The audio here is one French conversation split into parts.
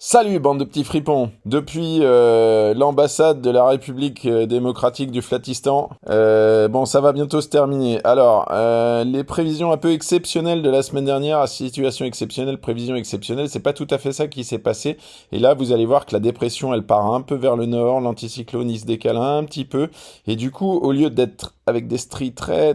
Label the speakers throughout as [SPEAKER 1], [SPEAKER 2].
[SPEAKER 1] Salut bande de petits fripons. Depuis l'ambassade de la République démocratique du Flatistan, bon ça va bientôt se terminer. Alors les prévisions un peu exceptionnelles de la semaine dernière, situation exceptionnelle, prévision exceptionnelle, c'est pas tout à fait ça qui s'est passé. Et là vous allez voir que la dépression elle part un peu vers le nord, l'anticyclone il se décale un petit peu, et du coup au lieu d'être avec des stries très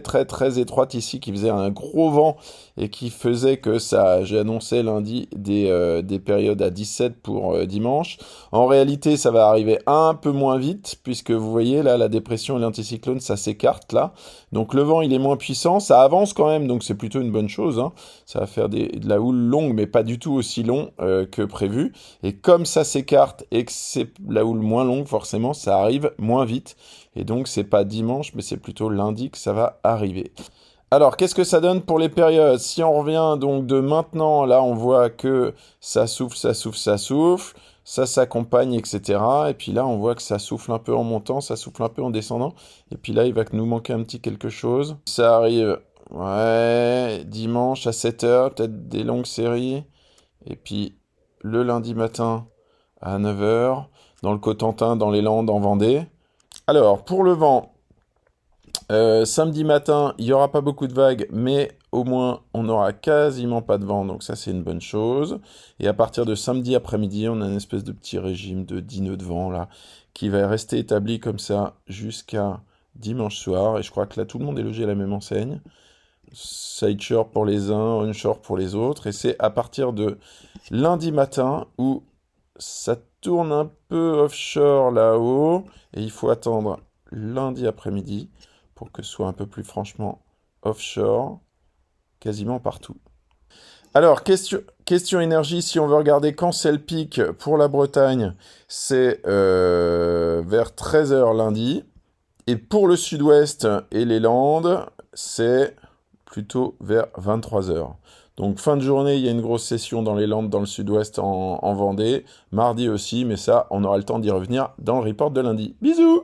[SPEAKER 1] étroites ici qui faisaient un gros vent et qui faisait que ça, j'ai annoncé lundi des périodes à 17 pour dimanche. En réalité, ça va arriver un peu moins vite, puisque vous voyez là, la dépression et l'anticyclone, ça s'écarte là. Donc le vent, il est moins puissant, ça avance quand même, donc c'est plutôt une bonne chose, hein. Ça va faire de la houle longue, mais pas du tout aussi long que prévu. Et comme ça s'écarte et que c'est la houle moins longue, forcément, ça arrive moins vite. Et donc c'est pas dimanche, mais c'est plutôt lundi que ça va arriver. Alors, qu'est-ce que ça donne pour les périodes? Si on revient donc de maintenant, là, on voit que ça souffle, ça souffle, ça souffle, ça s'accompagne, etc. Et puis là, on voit que ça souffle un peu en montant, ça souffle un peu en descendant. Et puis là, il va nous manquer un petit quelque chose. Ça arrive, ouais, dimanche à 7 heures, peut-être des longues séries. Et puis le lundi matin à 9 heures, dans le Cotentin, dans les Landes, en Vendée. Alors, pour le vent. Samedi matin, il n'y aura pas beaucoup de vagues, mais au moins on n'aura quasiment pas de vent, donc ça c'est une bonne chose. Et à partir de samedi après-midi, on a une espèce de petit régime de 10 nœuds de vent là, qui va rester établi comme ça jusqu'à dimanche soir. Et je crois que là tout le monde est logé à la même enseigne. Sideshore pour les uns, onshore pour les autres. Et c'est à partir de lundi matin où ça tourne un peu offshore là-haut. Et il faut attendre lundi après-midi pour que ce soit un peu plus franchement offshore, quasiment partout. Alors, question énergie, si on veut regarder quand c'est le pic pour la Bretagne, c'est vers 13 heures lundi. Et pour le sud-ouest et les Landes, c'est plutôt vers 23 heures. Donc fin de journée, il y a une grosse session dans les Landes, dans le sud-ouest, en Vendée. Mardi aussi, mais ça, on aura le temps d'y revenir dans le report de lundi. Bisous!